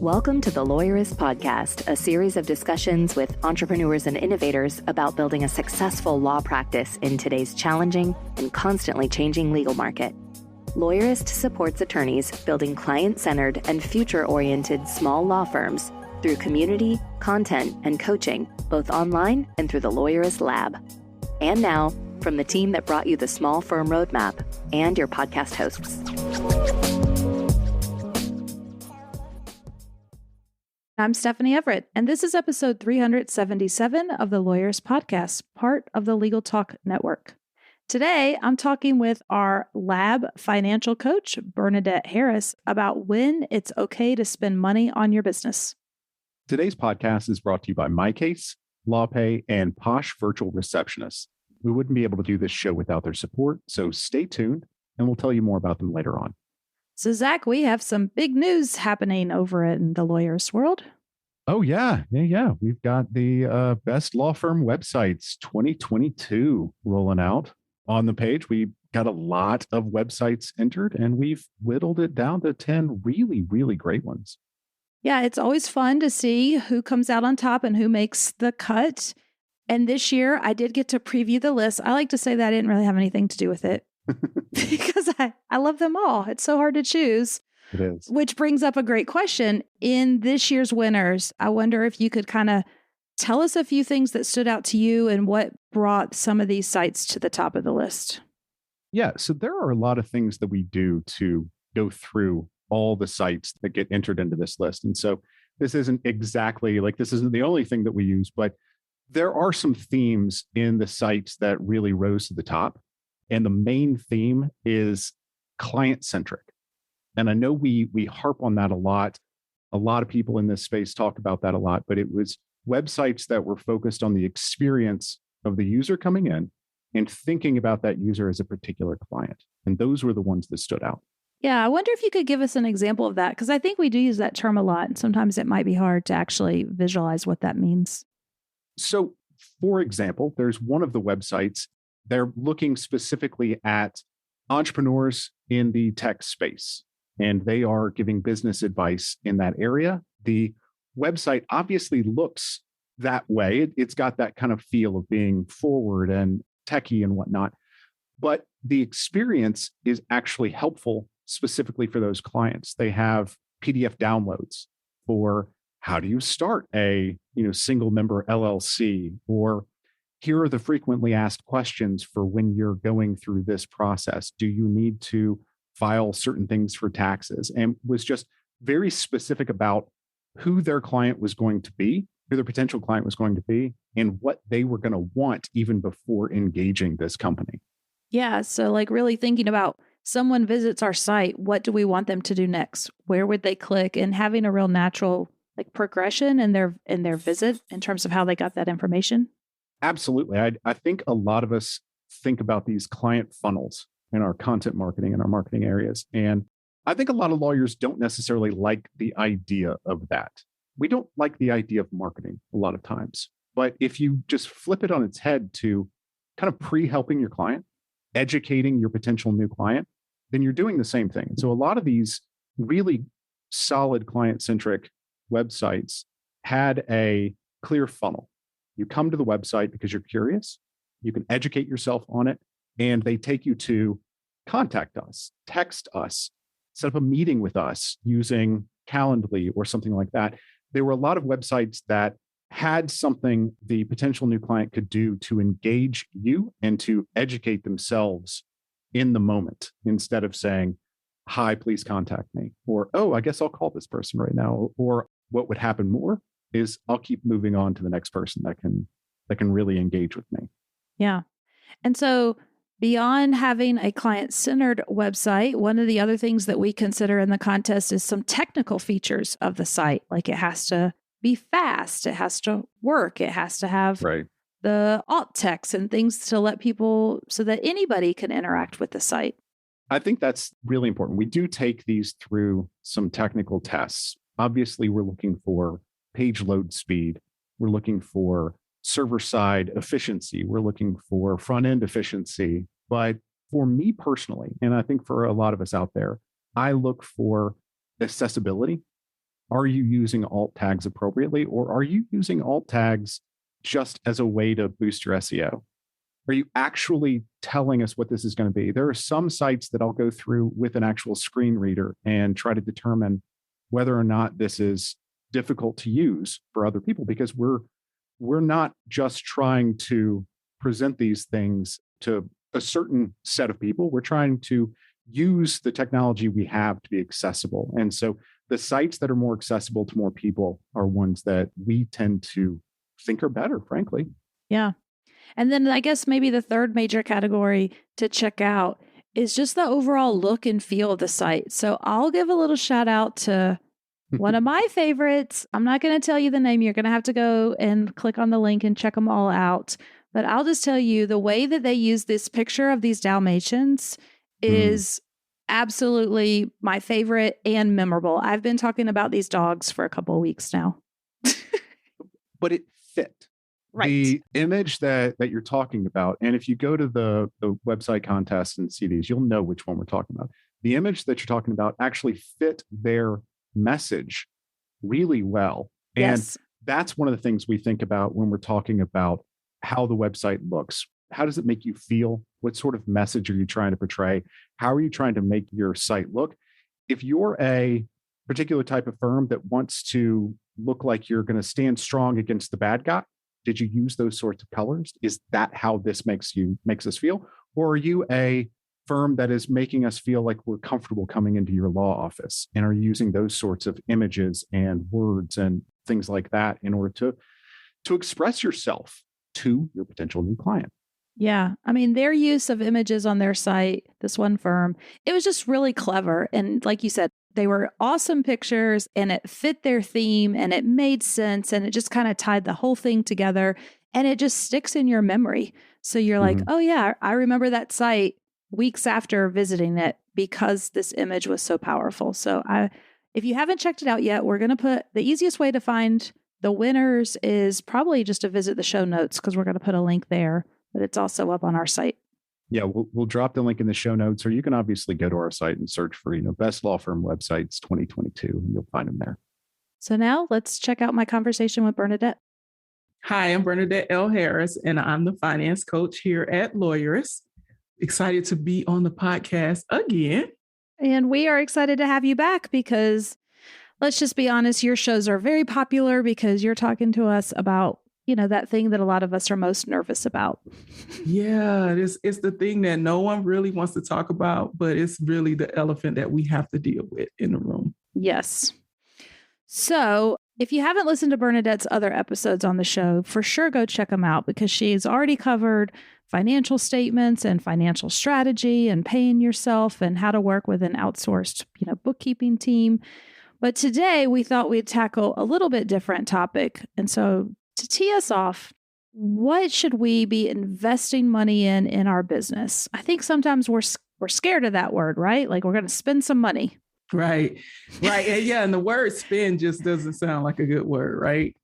Welcome to the Lawyerist Podcast, a series of discussions with entrepreneurs and innovators about building a successful law practice in today's challenging and constantly changing legal market. Lawyerist supports attorneys building client-centered and future-oriented small law firms through community, content, and coaching, both online and through the Lawyerist Lab. And now, from the team that brought you the Small Firm Roadmap and your podcast hosts. I'm Stephanie Everett, and this is episode 377 of the Lawyerist Podcast, part of the Legal Talk Network. Today, I'm talking with our lab financial coach, Bernadette Harris, about when it's okay to spend money on your business. Today's podcast is brought to you by MyCase, LawPay, and Posh Virtual Receptionists. We wouldn't be able to do this show without their support, so stay tuned, and we'll tell you more about them later on. So, Zach, we have some big news happening over in the lawyerist world. Oh, yeah. We've got the Best Law Firm Websites 2022 rolling out on the page. We got a lot of websites entered, and we've whittled it down to 10 really, really great ones. Yeah, it's always fun to see who comes out on top and who makes the cut. And this year, I did get to preview the list. I like to say that I didn't really have anything to do with it. Because I love them all. It's so hard to choose. It is. Which brings up a great question. In this year's winners, I wonder if you could kind of tell us a few things that stood out to you and what brought some of these sites to the top of the list. Yeah, so there are a lot of things that we do to go through all the sites that get entered into this list. And so this isn't exactly like this isn't the only thing that we use, but there are some themes in the sites that really rose to the top. And the main theme is client-centric. And I know we harp on that a lot. A lot of people in this space talk about that a lot, but it was websites that were focused on the experience of the user coming in and thinking about that user as a particular client. And those were the ones that stood out. Yeah, I wonder if you could give us an example of that, because I think we do use that term a lot. And sometimes it might be hard to actually visualize what that means. So, for example, there's one of the websites. They're looking specifically at entrepreneurs in the tech space, and they are giving business advice in that area. The website obviously looks that way. It's got that kind of feel of being forward and techie and whatnot, but the experience is actually helpful specifically for those clients. They have PDF downloads for how do you start a single member LLC, or here are the frequently asked questions for when you're going through this process. Do you need to file certain things for taxes? And was just very specific about who their client was going to be, who their potential client was going to be, and what they were going to want even before engaging this company. Yeah. So like really thinking about someone visits our site, what do we want them to do next? Where would they click? And having a real natural like progression in their visit in terms of how they got that information. Absolutely. I think a lot of us think about these client funnels in our content marketing and our marketing areas. And I think a lot of lawyers don't necessarily like the idea of that. We don't like the idea of marketing a lot of times. But if you just flip it on its head to kind of pre-helping your client, educating your potential new client, then you're doing the same thing. And so a lot of these really solid client-centric websites had a clear funnel. You come to the website because you're curious. You can educate yourself on it, and they take you to contact us, text us, set up a meeting with us using Calendly or something like that. There were a lot of websites that had something the potential new client could do to engage you and to educate themselves in the moment instead of saying, hi, please contact me, or, oh, I guess I'll call this person right now. Or what would happen more is I'll keep moving on to the next person that can really engage with me. Yeah. And so beyond having a client-centered website, one of the other things that we consider in the contest is some technical features of the site. Like it has to be fast, it has to work, it has to have the alt text and things to let people so that anybody can interact with the site. I think that's really important. We do take these through some technical tests. Obviously, we're looking for page load speed. We're looking for server-side efficiency. We're looking for front-end efficiency. But for me personally, and I think for a lot of us out there, I look for accessibility are you using alt tags appropriately, or are you using alt tags just as a way to boost your SEO? Are you actually telling us what this is going to be? There are some sites that I'll go through with an actual screen reader and try to determine whether or not this is difficult to use for other people, because we're not just trying to present these things to a certain set of people. We're trying to use the technology we have to be accessible. And so the sites that are more accessible to more people are ones that we tend to think are better, frankly. Yeah. And then I guess maybe the third major category to check out is just the overall look and feel of the site. So I'll give a little shout out to one of my favorites. I'm not going to tell you the name. You're going to have to go and click on the link and check them all out. But I'll just tell you the way that they use this picture of these Dalmatians is absolutely my favorite and memorable. I've been talking about these dogs for a couple of weeks now. But it fit. Right. The image that you're talking about, and if you go to the website contest and see these, you'll know which one we're talking about. The image that you're talking about actually fit their message really well. And Yes. that's one of the things we think about when we're talking about how the website looks. How does it make you feel? What sort of message are you trying to portray? How are you trying to make your site look? If you're a particular type of firm that wants to look like you're going to stand strong against the bad guy, did you use those sorts of colors? Is that how this makes us feel? Or are you a firm that is making us feel like we're comfortable coming into your law office, and are using those sorts of images and words and things like that in order to express yourself to your potential new client? Yeah. I mean, their use of images on their site, this one firm, it was just really clever. And like you said, they were awesome pictures and it fit their theme and it made sense and it just kind of tied the whole thing together and it just sticks in your memory. So you're like, oh yeah, I remember that site weeks after visiting it because this image was so powerful. So if you haven't checked it out yet, we're going to put the easiest way to find the winners is probably just to visit the show notes because we're going to put a link there, but it's also up on our site. Yeah, we'll drop the link in the show notes, or you can obviously go to our site and search for, best law firm websites 2022, and you'll find them there. So now let's check out my conversation with Bernadette. Hi, I'm Bernadette Harris, and I'm the finance coach here at Lawyerist. Excited to be on the podcast again. And we are excited to have you back because let's just be honest, your shows are very popular because you're talking to us about that thing that a lot of us are most nervous about. Yeah, it's the thing that no one really wants to talk about, but it's really the elephant that we have to deal with in the room. Yes. So if you haven't listened to Bernadette's other episodes on the show, for sure go check them out because she's already covered financial statements and financial strategy and paying yourself and how to work with an outsourced, bookkeeping team. But today we thought we'd tackle a little bit different topic. And so to tee us off, what should we be investing money in our business? I think sometimes we're scared of that word, right? Like we're going to spend some money. Right. And yeah, and the word spend just doesn't sound like a good word, right?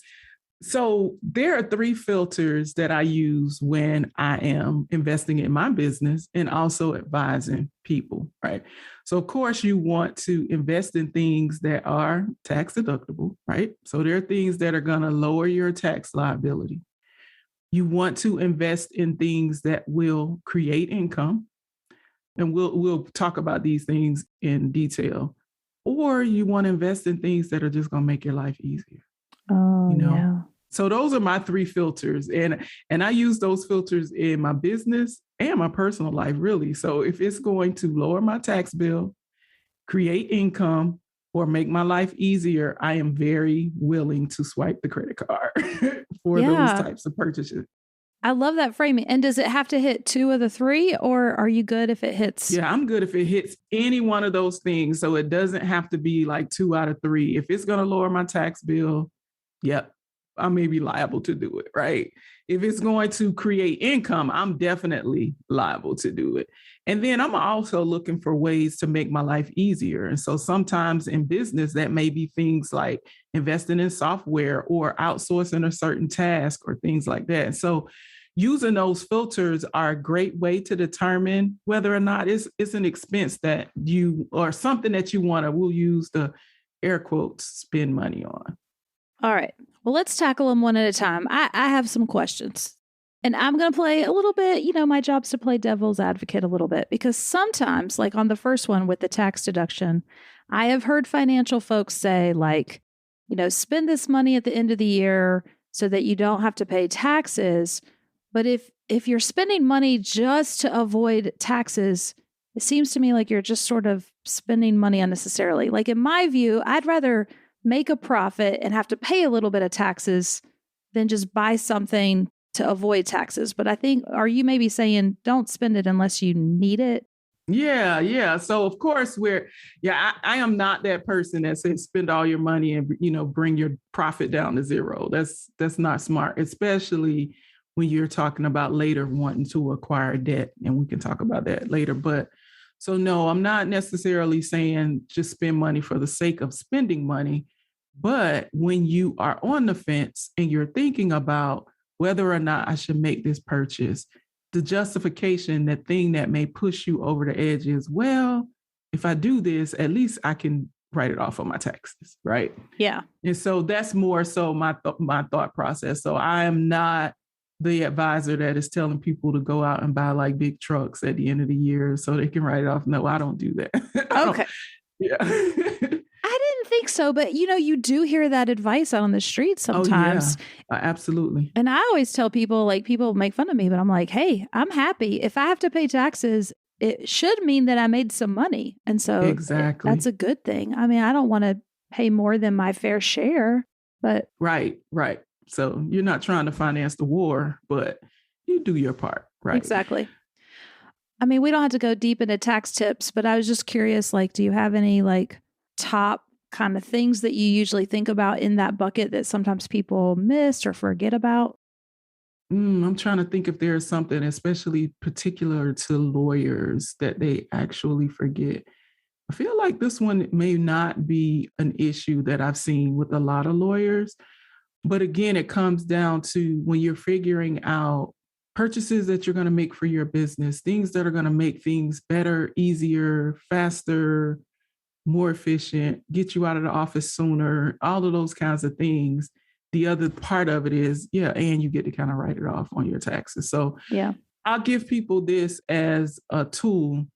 So there are 3 filters that I use when I am investing in my business and also advising people, right? So of course you want to invest in things that are tax deductible, right? So there are things that are going to lower your tax liability. You want to invest in things that will create income. And we'll talk about these things in detail. Or you want to invest in things that are just going to make your life easier. Oh, yeah. So those are my 3 filters. And I use those filters in my business and my personal life, really. So if it's going to lower my tax bill, create income, or make my life easier, I am very willing to swipe the credit card for those types of purchases. I love that framing. And does it have to hit 2 of the 3, or are you good if it hits? Yeah, I'm good if it hits any one of those things. So it doesn't have to be like 2 out of 3. If it's going to lower my tax bill, yep, I may be liable to do it, right? If it's going to create income, I'm definitely liable to do it. And then I'm also looking for ways to make my life easier. And so sometimes in business, that may be things like investing in software or outsourcing a certain task or things like that. And so using those filters are a great way to determine whether or not it's an expense that you or something that you want to, we'll use the air quotes, spend money on. All right. Well, let's tackle them one at a time. I have some questions. And I'm going to play a little bit, my job's to play devil's advocate a little bit, because sometimes, like on the first one with the tax deduction, I have heard financial folks say like, spend this money at the end of the year so that you don't have to pay taxes. But if you're spending money just to avoid taxes, it seems to me like you're just sort of spending money unnecessarily. Like in my view, I'd rather make a profit and have to pay a little bit of taxes than just buy something to avoid taxes. But I think, are you maybe saying don't spend it unless you need it? Yeah. So of course I am not that person that says spend all your money and, bring your profit down to zero. That's not smart, especially when you're talking about later wanting to acquire debt. And we can talk about that later. But so no, I'm not necessarily saying just spend money for the sake of spending money. But when you are on the fence and you're thinking about whether or not I should make this purchase, the justification, the thing that may push you over the edge is, well, if I do this, at least I can write it off on my taxes, right? Yeah. And so that's more so my thought process. So I am not the advisor that is telling people to go out and buy like big trucks at the end of the year so they can write it off. No, I don't do that. Okay. Yeah. I didn't think so, but you do hear that advice out on the street sometimes. Oh, yeah. Absolutely. And I always tell people, like, people make fun of me, but I'm like, hey, I'm happy. If I have to pay taxes, it should mean that I made some money. And so exactly, that's a good thing. I mean, I don't want to pay more than my fair share, but. Right. So you're not trying to finance the war, but you do your part, right? Exactly. I mean, we don't have to go deep into tax tips, but I was just curious, like, do you have any like top kind of things that you usually think about in that bucket that sometimes people miss or forget about? I'm trying to think if there's something especially particular to lawyers that they actually forget. I feel like this one may not be an issue that I've seen with a lot of lawyers. But again, it comes down to when you're figuring out purchases that you're going to make for your business, things that are going to make things better, easier, faster, more efficient, get you out of the office sooner, all of those kinds of things. The other part of it is, and you get to kind of write it off on your taxes. So I'll give people this as a tool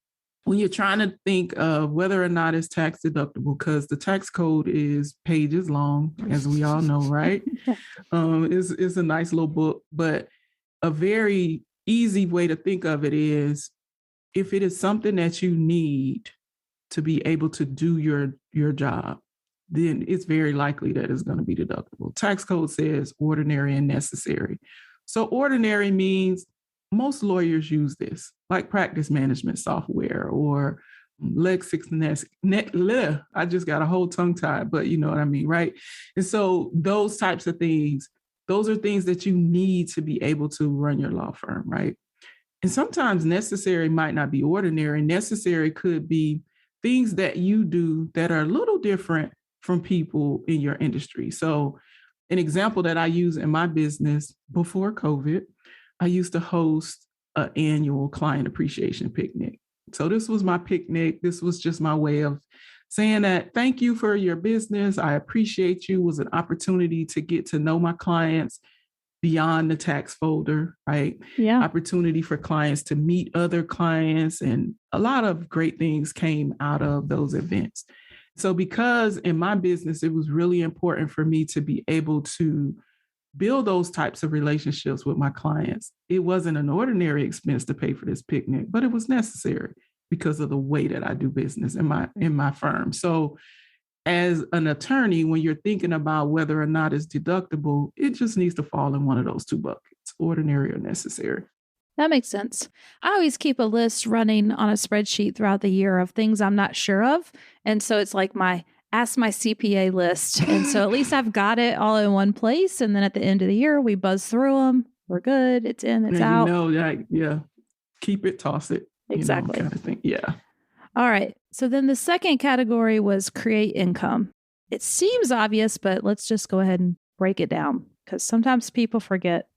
when you're trying to think of whether or not it's tax deductible, because the tax code is pages long, as we all know, right? It's a nice little book, but a very easy way to think of it is if it is something that you need to be able to do your job, then it's very likely that it's going to be deductible. Tax code says ordinary and necessary. So ordinary means most lawyers use this, like practice management software or LexisNexis. I just got a whole tongue tied, but you know what I mean, right? And so those types of things, those are things that you need to be able to run your law firm, right? And sometimes necessary might not be ordinary. Necessary could be things that you do that are a little different from people in your industry. So an example that I use in my business before COVID, I used to host an annual client appreciation picnic. So this was my picnic. This was just my way of saying that thank you for your business. I appreciate you. It was an opportunity to get to know my clients beyond the tax folder, right? Yeah. Opportunity for clients to meet other clients. And a lot of great things came out of those events. So because in my business, it was really important for me to be able to build those types of relationships with my clients. It wasn't an ordinary expense to pay for this picnic, but it was necessary because of the way that I do business in my firm. So as an attorney, when you're thinking about whether or not it's deductible, it just needs to fall in one of those two buckets, ordinary or necessary. That makes sense. I always keep a list running on a spreadsheet throughout the year of things I'm not sure of. And so it's like ask my CPA list. And so at least I've got it all in one place. And then at the end of the year, we buzz through them. We're good. It's in, it's out. Keep it, toss it. Exactly. Kind of thing. Yeah. All right. So then the second category was create income. It seems obvious, but let's just go ahead and break it down because sometimes people forget.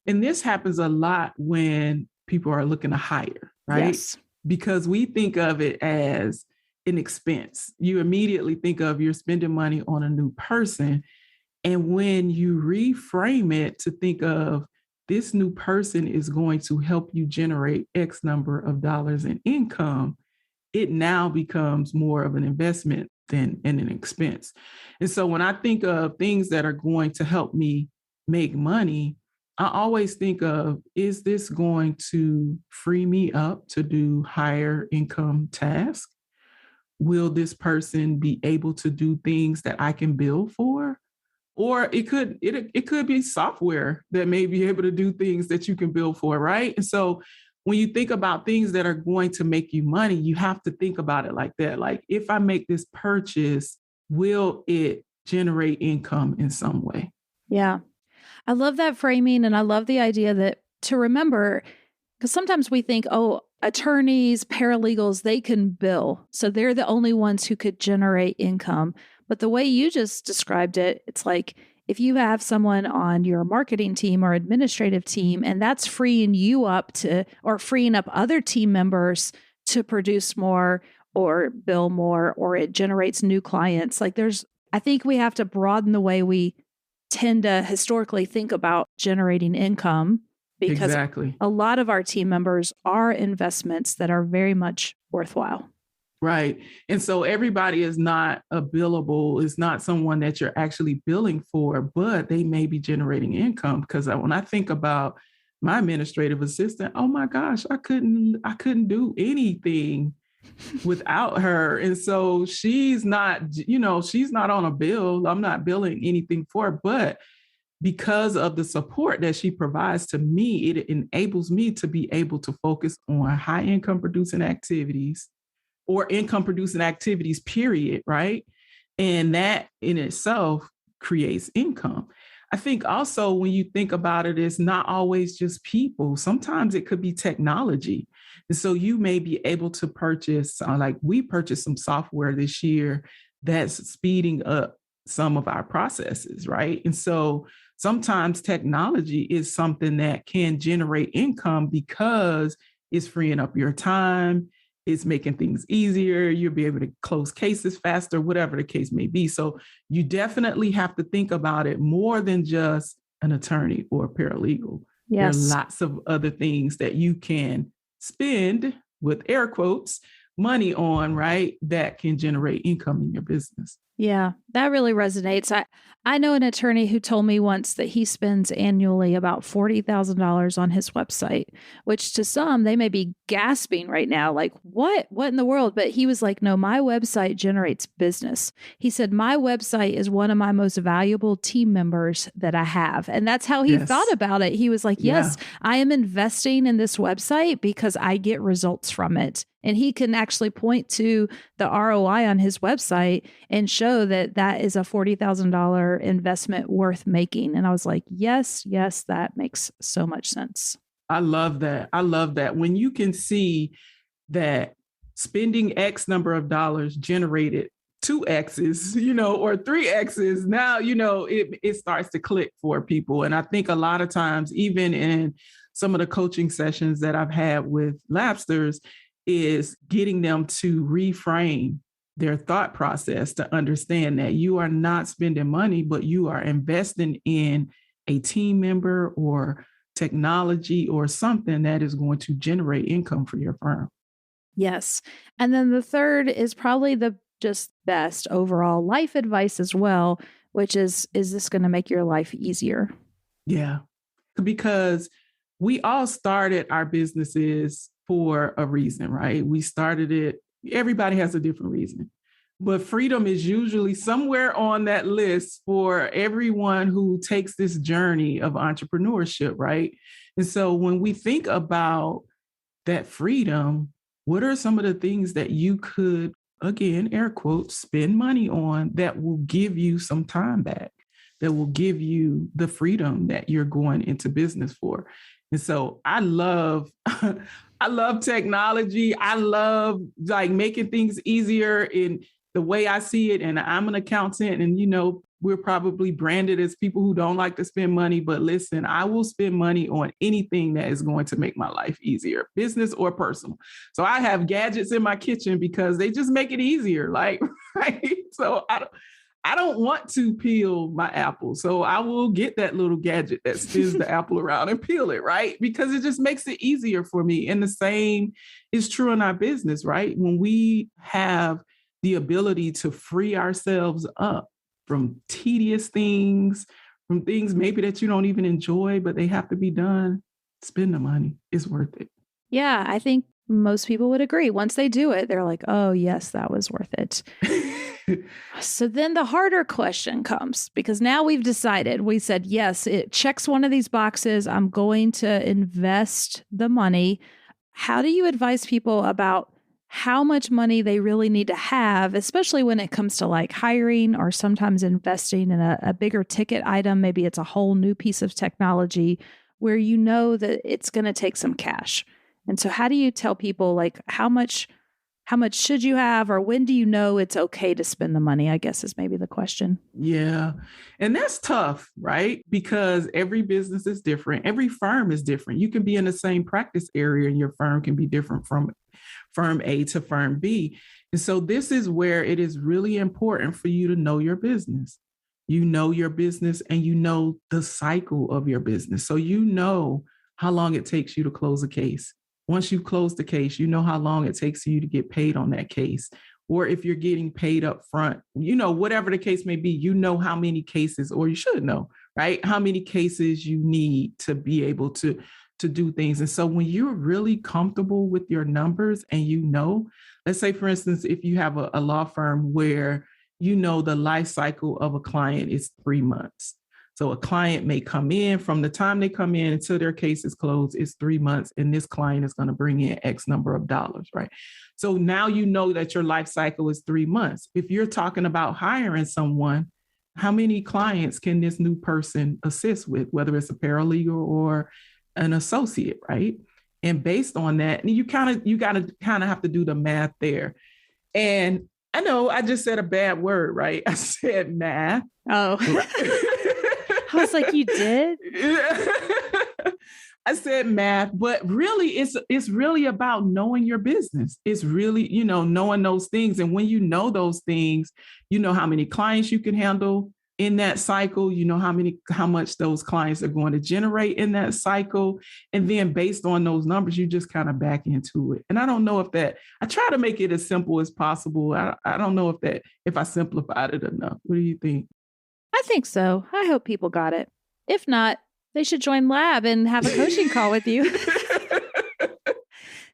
And this happens a lot when people are looking to hire, right? Yes. Because we think of it as an expense. You immediately think of you're spending money on a new person. And when you reframe it to think of this new person is going to help you generate X number of dollars in income, it now becomes more of an investment than an expense. And so when I think of things that are going to help me make money, I always think of, is this going to free me up to do higher income tasks? Will this person be able to do things that I can bill for? Or it could be software that may be able to do things that you can bill for, right? And so when you think about things that are going to make you money, you have to think about it like that. Like, if I make this purchase, will it generate income in some way? Yeah. I love that framing. And I love the idea that to remember, because sometimes we think, oh, attorneys, paralegals, they can bill. So they're the only ones who could generate income. But the way you just described it, it's like if you have someone on your marketing team or administrative team, and that's freeing you up to, or freeing up other team members to produce more or bill more, or it generates new clients. Like I think we have to broaden the way we tend to historically think about generating income, because exactly. A lot of our team members are investments that are very much worthwhile. Right. And so everybody is not a billable, is not someone that you're actually billing for, but they may be generating income. Because when I think about my administrative assistant, oh my gosh, I couldn't do anything without her. And so she's not on a bill. I'm not billing anything for her, but because of the support that she provides to me, it enables me to be able to focus on high income producing activities, or income producing activities, period, right? And that in itself creates income. I think also when you think about it, it's not always just people. Sometimes it could be technology. And so you may be able to purchase, like we purchased some software this year that's speeding up some of our processes, right? And so sometimes technology is something that can generate income because it's freeing up your time. It's making things easier. You'll be able to close cases faster, whatever the case may be. So you definitely have to think about it more than just an attorney or a paralegal. Yes. There are lots of other things that you can spend, with air quotes, money on, right? That can generate income in your business. Yeah, that really resonates. I know an attorney who told me once that he spends annually about $40,000 on his website, which to some, they may be gasping right now, like, what in the world? But he was like, no, my website generates business. He said, my website is one of my most valuable team members that I have. And that's how he thought about it. He was like, yes, I am investing in this website because I get results from it. And he can actually point to the ROI on his website and show that that is a $40,000 investment worth making. And I was like, yes, that makes so much sense. I love that. I love that. When you can see that spending X number of dollars generated 2X's, or 3X's, now, it starts to click for people. And I think a lot of times, even in some of the coaching sessions that I've had with Labsters, is getting them to reframe their thought process to understand that you are not spending money, but you are investing in a team member or technology or something that is going to generate income for your firm. Yes. And then the third is probably the just best overall life advice as well, which is this going to make your life easier? Yeah, because we all started our businesses for a reason, right? We started it. Everybody has a different reason, but freedom is usually somewhere on that list for everyone who takes this journey of entrepreneurship, right? And so when we think about that freedom, what are some of the things that you could, again, air quotes, spend money on that will give you some time back, that will give you the freedom that you're going into business for? And so I love technology. I love making things easier in the way I see it. And I'm an accountant, and we're probably branded as people who don't like to spend money, but listen, I will spend money on anything that is going to make my life easier, business or personal. So I have gadgets in my kitchen because they just make it easier. Like, right? So I don't want to peel my apple. So I will get that little gadget that spins the apple around and peel it, right? Because it just makes it easier for me. And the same is true in our business, right? When we have the ability to free ourselves up from tedious things, from things maybe that you don't even enjoy, but they have to be done, spend the money. It's worth it. Yeah, I think most people would agree. Once they do it, they're like, oh, yes, that was worth it. So then the harder question comes, because now we've decided, we said, yes, it checks one of these boxes. I'm going to invest the money. How do you advise people about how much money they really need to have, especially when it comes to like hiring or sometimes investing in a bigger ticket item? Maybe it's a whole new piece of technology where you know that it's going to take some cash. And so how do you tell people like how much should you have, or when do you know it's okay to spend the money, I guess is maybe the question. Yeah. And that's tough, right? Because every business is different. Every firm is different. You can be in the same practice area and your firm can be different from firm A to firm B. And so this is where it is really important for you to know your business. You know your business and you know the cycle of your business. So you know how long it takes you to close a case. Once you've closed the case, you know how long it takes you to get paid on that case. Or if you're getting paid up front, you know, whatever the case may be, you know how many cases, or you should know, right? How many cases you need to be able to do things. And so when you're really comfortable with your numbers and you know, let's say, for instance, if you have a law firm where you know the life cycle of a client is 3 months. So a client may come in, from the time they come in until their case is closed, it's 3 months, and this client is going to bring in X number of dollars, right? So now you know that your life cycle is 3 months. If you're talking about hiring someone, how many clients can this new person assist with, whether it's a paralegal or an associate, right? And based on that, you got to have to do the math there. And I know I just said a bad word, right? I said math. Oh. I was like, you did? I said math, but really it's really about knowing your business. It's really, you know, knowing those things. And when you know those things, you know how many clients you can handle in that cycle, you know how much those clients are going to generate in that cycle. And then based on those numbers, you just kind of back into it. And I don't know I try to make it as simple as possible. I don't know if I simplified it enough. What do you think? I think so. I hope people got it. If not, they should join Lab and have a coaching call with you.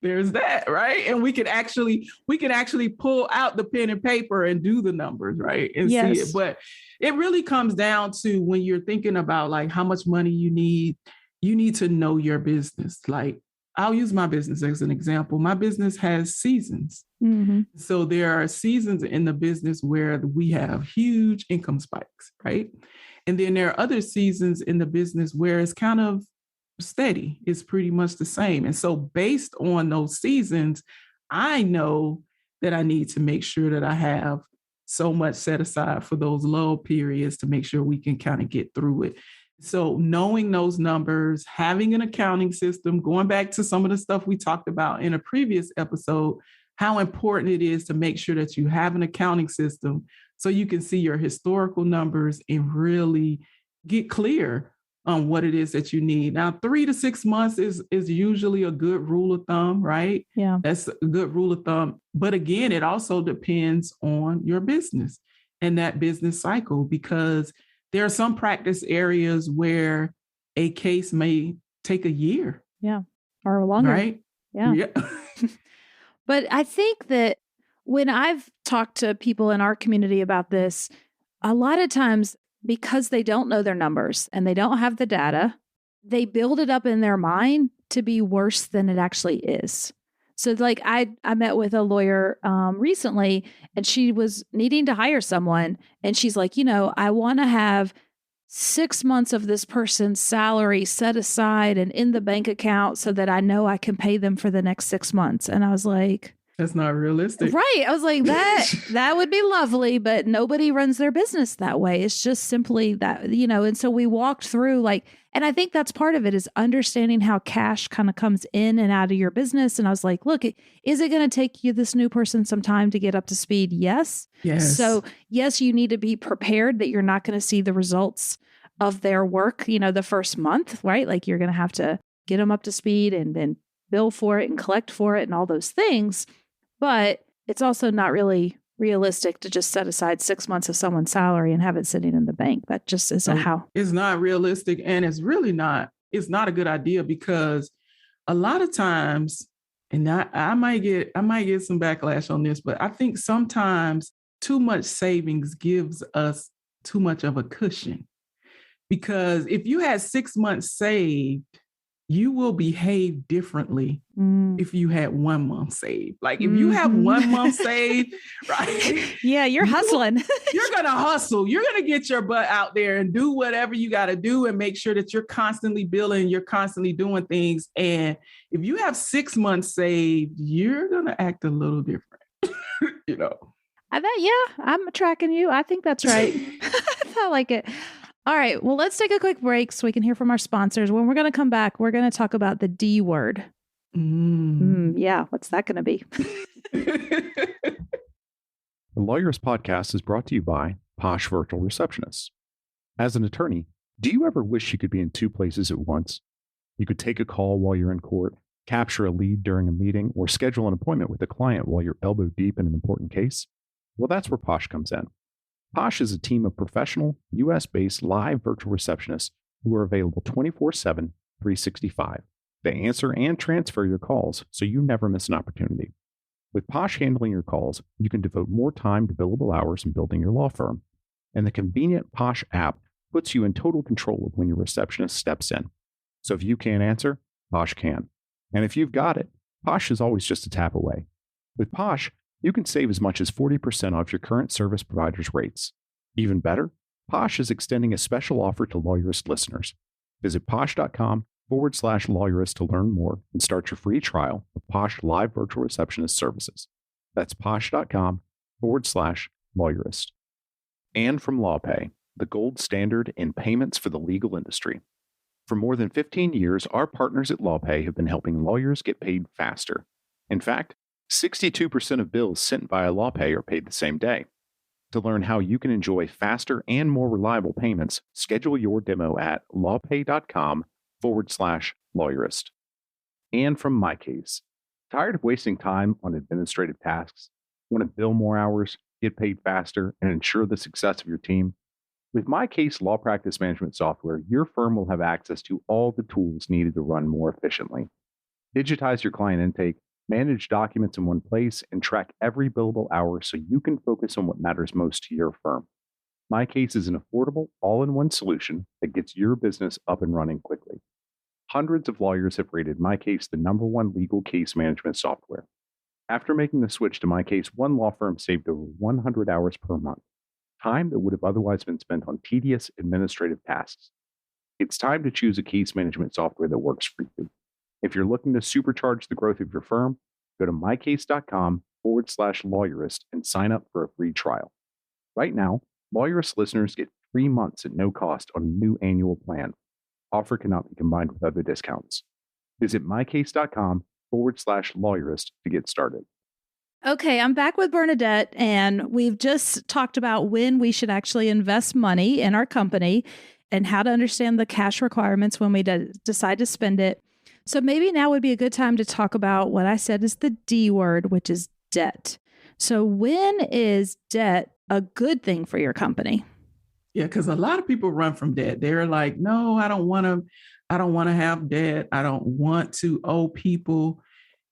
There's that, right? And we can actually pull out the pen and paper and do the numbers, right? And see it. But it really comes down to when you're thinking about like how much money you need to know your business. Like I'll use my business as an example. My business has seasons. Mm-hmm. So there are seasons in the business where we have huge income spikes, right? And then there are other seasons in the business where it's kind of steady. It's pretty much the same. And so based on those seasons, I know that I need to make sure that I have so much set aside for those low periods to make sure we can kind of get through it. So knowing those numbers, having an accounting system, going back to some of the stuff we talked about in a previous episode, how important it is to make sure that you have an accounting system so you can see your historical numbers and really get clear on what it is that you need. Now, 3 to 6 months is usually a good rule of thumb, right? Yeah. That's a good rule of thumb. But again, it also depends on your business and that business cycle, because there are some practice areas where a case may take a year. Yeah. Or longer. Right? Yeah. But I think that when I've talked to people in our community about this, a lot of times, because they don't know their numbers and they don't have the data, they build it up in their mind to be worse than it actually is. So like I met with a lawyer recently, and she was needing to hire someone. And she's like, I want to have 6 months of this person's salary set aside and in the bank account so that I know I can pay them for the next 6 months. And I was like, That's not realistic. Right. I was like, that would be lovely, but nobody runs their business that way. It's just simply that, and so we walked through and I think that's part of it is understanding how cash kind of comes in and out of your business. And I was like, look, is it going to take you, this new person, some time to get up to speed? Yes. Yes. So yes, you need to be prepared that you're not going to see the results of their work, the first month, right? Like you're going to have to get them up to speed and then bill for it and collect for it and all those things. But it's also not really realistic to just set aside 6 months of someone's salary and have it sitting in the bank. That just isn't how. It's not realistic. And it's really not, it's not a good idea because a lot of times, and I might get some backlash on this, but I think sometimes too much savings gives us too much of a cushion. Because if you had 6 months saved, you will behave differently if you had 1 month saved. Like if you have 1 month saved, right? Yeah, you're hustling. You're going to hustle. You're going to get your butt out there and do whatever you got to do and make sure that you're constantly billing, you're constantly doing things. And if you have 6 months saved, you're going to act a little different, I bet, yeah, I'm tracking you. I think that's right. I like it. All right. Well, let's take a quick break so we can hear from our sponsors. When we're going to come back, we're going to talk about the D word. Yeah. What's that going to be? The Lawyerist Podcast is brought to you by Posh Virtual Receptionists. As an attorney, do you ever wish you could be in two places at once? You could take a call while you're in court, capture a lead during a meeting, or schedule an appointment with a client while you're elbow deep in an important case? Well, that's where Posh comes in. Posh is a team of professional, U.S.-based live virtual receptionists who are available 24/7, 365. They answer and transfer your calls, so you never miss an opportunity. With Posh handling your calls, you can devote more time to billable hours in building your law firm. And the convenient Posh app puts you in total control of when your receptionist steps in. So if you can't answer, Posh can. And if you've got it, Posh is always just a tap away. With Posh, you can save as much as 40% off your current service provider's rates. Even better, Posh is extending a special offer to Lawyerist listeners. Visit posh.com/Lawyerist to learn more and start your free trial of Posh Live Virtual Receptionist services. That's posh.com/Lawyerist. And from LawPay, the gold standard in payments for the legal industry. For more than 15 years, our partners at LawPay have been helping lawyers get paid faster. In fact, 62% of bills sent via LawPay are paid the same day. To learn how you can enjoy faster and more reliable payments, schedule your demo at lawpay.com/Lawyerist. And from MyCase, tired of wasting time on administrative tasks? Want to bill more hours, get paid faster, and ensure the success of your team? With MyCase law practice management software, your firm will have access to all the tools needed to run more efficiently. Digitize your client intake, manage documents in one place, and track every billable hour so you can focus on what matters most to your firm. MyCase is an affordable, all-in-one solution that gets your business up and running quickly. Hundreds of lawyers have rated MyCase the #1 legal case management software. After making the switch to MyCase, one law firm saved over 100 hours per month, time that would have otherwise been spent on tedious administrative tasks. It's time to choose a case management software that works for you. If you're looking to supercharge the growth of your firm, go to mycase.com/Lawyerist and sign up for a free trial. Right now, Lawyerist listeners get 3 months at no cost on a new annual plan. Offer cannot be combined with other discounts. Visit mycase.com/Lawyerist to get started. Okay, I'm back with Bernadette, and we've just talked about when we should actually invest money in our company and how to understand the cash requirements when we decide to spend it. So maybe now would be a good time to talk about what I said is the D word, which is debt. So when is debt a good thing for your company? Yeah, because a lot of people run from debt. They're like, no, I don't want to have debt. I don't want to owe people.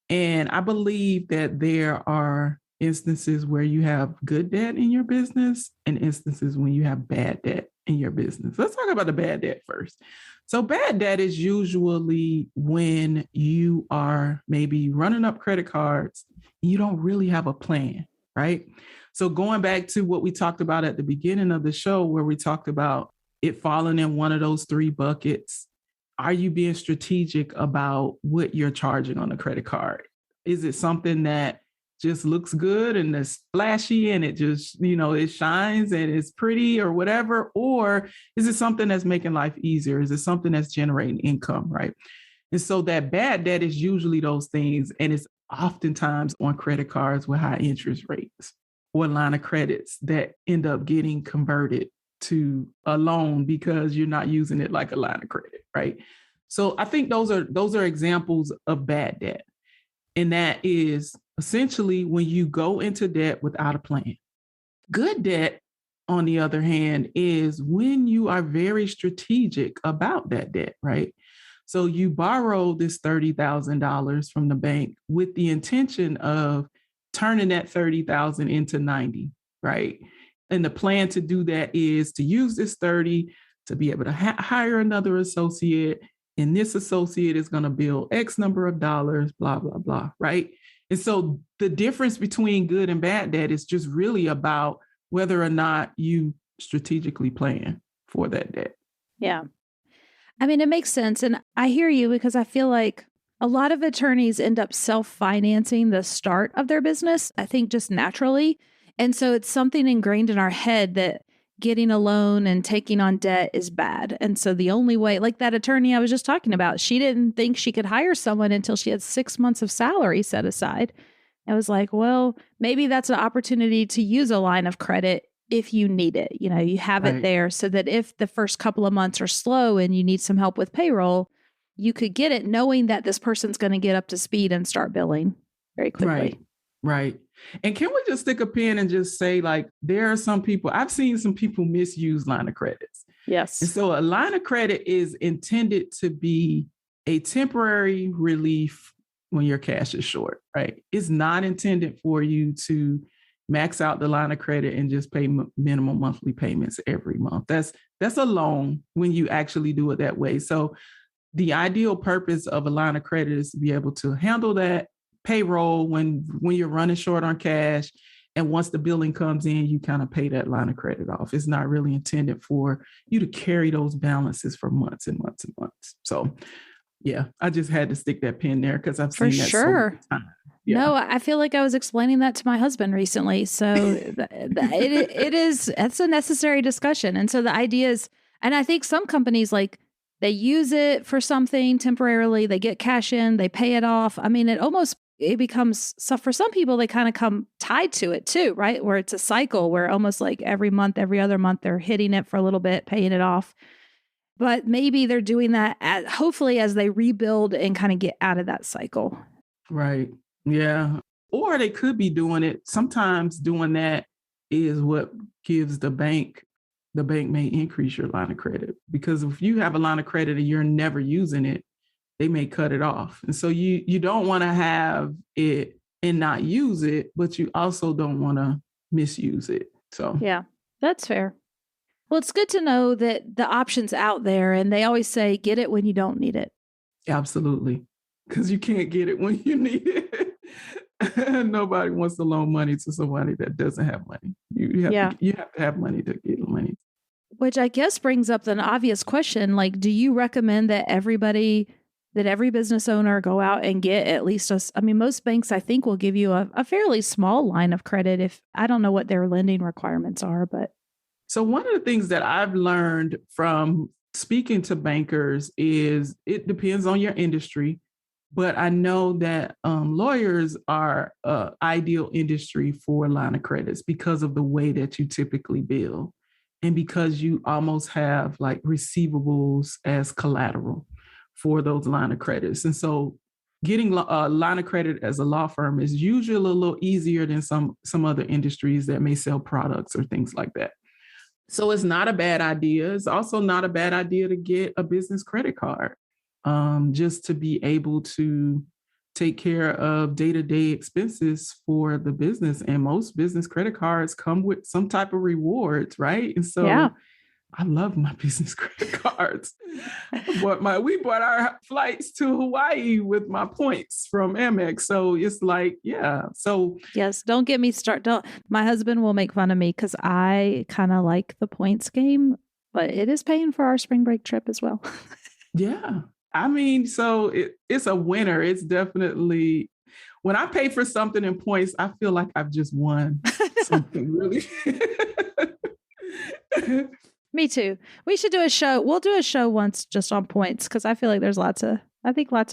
And I believe that there are instances where you have good debt in your business and instances when you have bad debt in your business. Let's talk about the bad debt first. So bad debt is usually when you are maybe running up credit cards, you don't really have a plan, right? So going back to what we talked about at the beginning of the show, where we talked about it falling in one of those 3 buckets, are you being strategic about what you're charging on the credit card? Is it something that just looks good and it's flashy and it just, it shines and it's pretty or whatever? Or is it something that's making life easier? Is it something that's generating income, right? And so that bad debt is usually those things. And it's oftentimes on credit cards with high interest rates or line of credits that end up getting converted to a loan because you're not using it like a line of credit, right? So I think those are examples of bad debt. And that is essentially when you go into debt without a plan. Good debt, on the other hand, is when you are very strategic about that debt, right? So you borrow this $30,000 from the bank with the intention of turning that $30,000 into 90, right? And the plan to do that is to use this 30 to be able to hire another associate. And this associate is going to bill X number of dollars, blah, blah, blah, right? And so the difference between good and bad debt is just really about whether or not you strategically plan for that debt. Yeah. I mean, it makes sense. And I hear you because I feel like a lot of attorneys end up self-financing the start of their business, I think just naturally. And so it's something ingrained in our head that getting a loan and taking on debt is bad. And so the only way, like that attorney I was just talking about, she didn't think she could hire someone until she had 6 months of salary set aside. I was like, well, maybe that's an opportunity to use a line of credit if you need it. You have it there so that if the first couple of months are slow and you need some help with payroll, you could get it knowing that this person's going to get up to speed and start billing very quickly. Right. And can we just stick a pin and just say, like, there are some people, I've seen some people misuse line of credits. Yes. And so a line of credit is intended to be a temporary relief when your cash is short, right? It's not intended for you to max out the line of credit and just pay minimum monthly payments every month. That's a loan when you actually do it that way. So the ideal purpose of a line of credit is to be able to handle that payroll when you're running short on cash. And once the billing comes in, you kind of pay that line of credit off. It's not really intended for you to carry those balances for months and months and months. So yeah, I just had to stick that pin there because I've seen that so many times. Yeah. No, I feel like I was explaining that to my husband recently. So it's a necessary discussion. And so the idea is, and I think some companies like they use it for something temporarily, they get cash in, they pay it off. I mean, it becomes, so for some people, they kind of come tied to it too, right? Where it's a cycle where almost like every month, every other month, they're hitting it for a little bit, paying it off. But maybe they're doing that hopefully as they rebuild and kind of get out of that cycle. Right. Yeah. Or they could be doing it. Sometimes doing that is what gives the bank may increase your line of credit, because if you have a line of credit and you're never using it, they may cut it off. And so you don't want to have it and not use it, but you also don't want to misuse it. So yeah, that's fair. Well, it's good to know that the option's out there, and they always say, get it when you don't need it. Absolutely. Because you can't get it when you need it. Nobody wants to loan money to somebody that doesn't have money. You have to have money to get money. Which I guess brings up an obvious question. Like, do you recommend that every business owner go out and get at least most banks, I think, will give you a fairly small line of credit I don't know what their lending requirements are, but. So one of the things that I've learned from speaking to bankers is it depends on your industry, but I know that lawyers are an ideal industry for line of credits because of the way that you typically bill and because you almost have like receivables as collateral for those line of credits. And so getting a line of credit as a law firm is usually a little easier than some other industries that may sell products or things like that. So it's not a bad idea. It's also not a bad idea to get a business credit card, just to be able to take care of day-to-day expenses for the business. And most business credit cards come with some type of rewards, right? And so yeah. I love my business credit cards. We bought our flights to Hawaii with my points from Amex. So it's like, yeah. So yes, don't get me started. My husband will make fun of me because I kind of like the points game, but it is paying for our spring break trip as well. Yeah. I mean, so it's a winner. It's definitely When I pay for something in points, I feel like I've just won something really. Me too. We should do a show. We'll do a show once just on points because I feel like there's lots of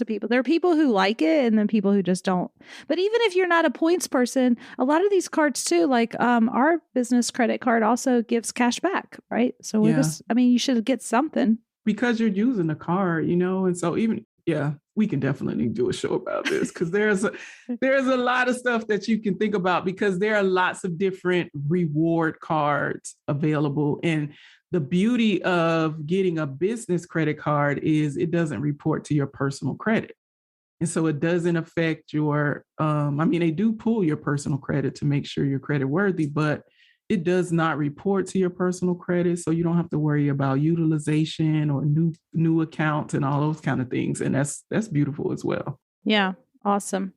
people. There are people who like it and then people who just don't. But even if you're not a points person, a lot of these cards too, like our business credit card also gives cash back, right? So we're you should get something. Because you're using the card, and so we can definitely do a show about this because there's a lot of stuff that you can think about because there are lots of different reward cards available. And the beauty of getting a business credit card is it doesn't report to your personal credit. And so it doesn't affect your, they do pull your personal credit to make sure you're credit worthy, but it does not report to your personal credit. So you don't have to worry about utilization or new accounts and all those kind of things. And that's beautiful as well. Yeah. Awesome.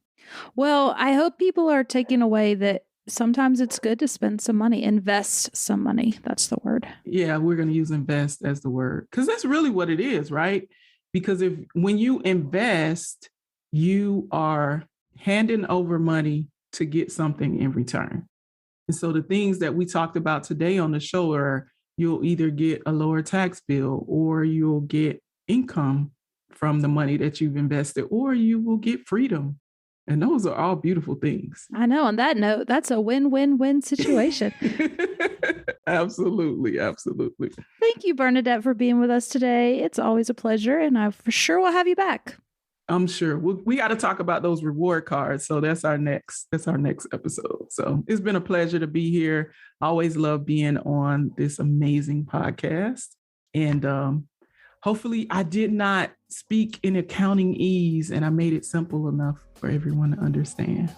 Well, I hope people are taking away that sometimes it's good to spend some money, invest some money. That's the word. Yeah, we're going to use invest as the word because that's really what it is, right? Because when you invest, you are handing over money to get something in return. And so the things that we talked about today on the show are you'll either get a lower tax bill or you'll get income from the money that you've invested, or you will get freedom. And those are all beautiful things. I know. On that note, that's a win-win-win situation. Absolutely. Absolutely. Thank you, Bernadette, for being with us today. It's always a pleasure, and I for sure will have you back. I'm sure we got to talk about those reward cards. So that's our next episode. So it's been a pleasure to be here. I always love being on this amazing podcast. And hopefully I did not speak in accounting ease and I made it simple enough for everyone to understand.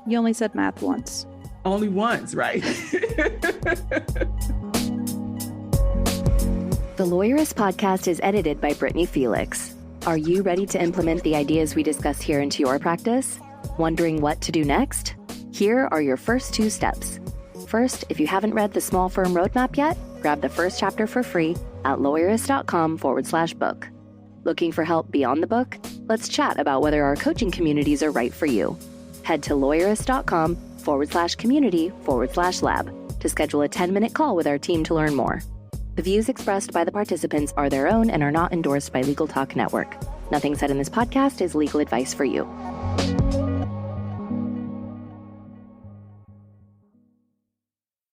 You only said math once. Only once, right? The Lawyerist podcast is edited by Brittany Felix. Are you ready to implement the ideas we discuss here into your practice? Wondering what to do next? Here are your first 2 steps. First, if you haven't read the Small Firm Roadmap yet, grab the first chapter for free at lawyerist.com/book. Looking for help beyond the book? Let's chat about whether our coaching communities are right for you. Head to lawyerist.com/community/lab to schedule a 10-minute call with our team to learn more. The views expressed by the participants are their own and are not endorsed by Legal Talk Network. Nothing said in this podcast is legal advice for you.